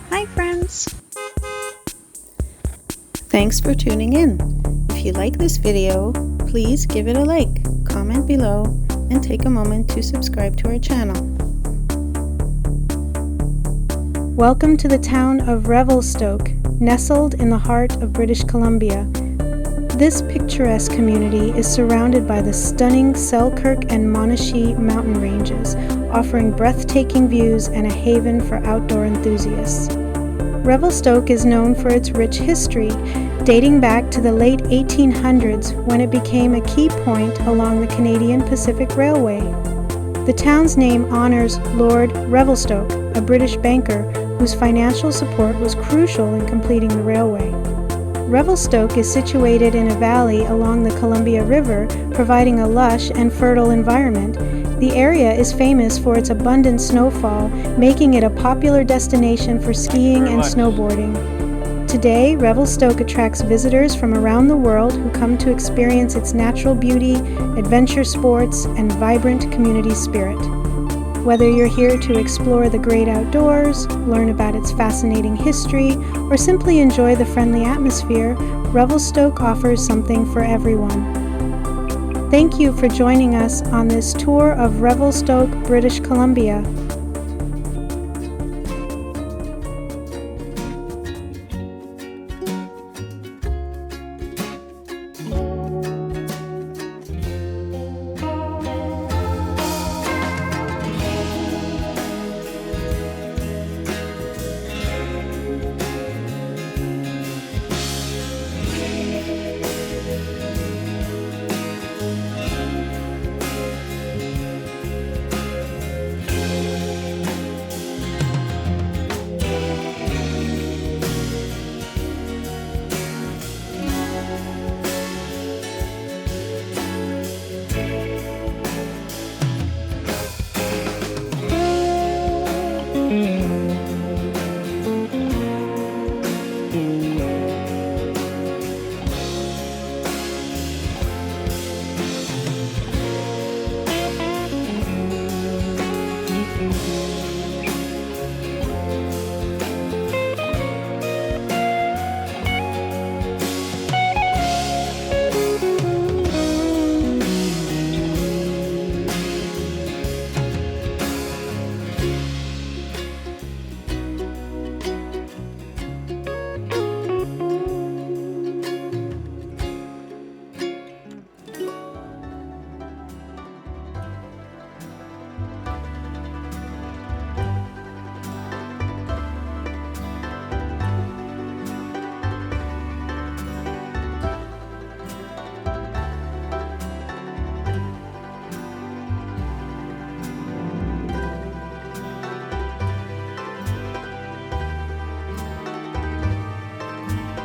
Hi friends! Thanks for tuning in. If you like this video, please give it a like, comment below, and take a moment to subscribe to our channel. Welcome to the town of Revelstoke, nestled in the heart of British Columbia. This picturesque community is surrounded by the stunning Selkirk and Monashee mountain ranges, offering breathtaking views and a haven for outdoor enthusiasts. Revelstoke is known for its rich history, dating back to the late 1800s when it became a key point along the Canadian Pacific Railway. The town's name honors Lord Revelstoke, a British banker whose financial support was crucial in completing the railway. Revelstoke is situated in a valley along the Columbia River, providing a lush and fertile environment. The area is famous for its abundant snowfall, making it a popular destination for skiing and snowboarding. Today, Revelstoke attracts visitors from around the world who come to experience its natural beauty, adventure sports, and vibrant community spirit. Whether you're here to explore the great outdoors, learn about its fascinating history, or simply enjoy the friendly atmosphere, Revelstoke offers something for everyone. Thank you for joining us on this tour of Revelstoke, British Columbia.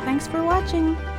Thanks for watching!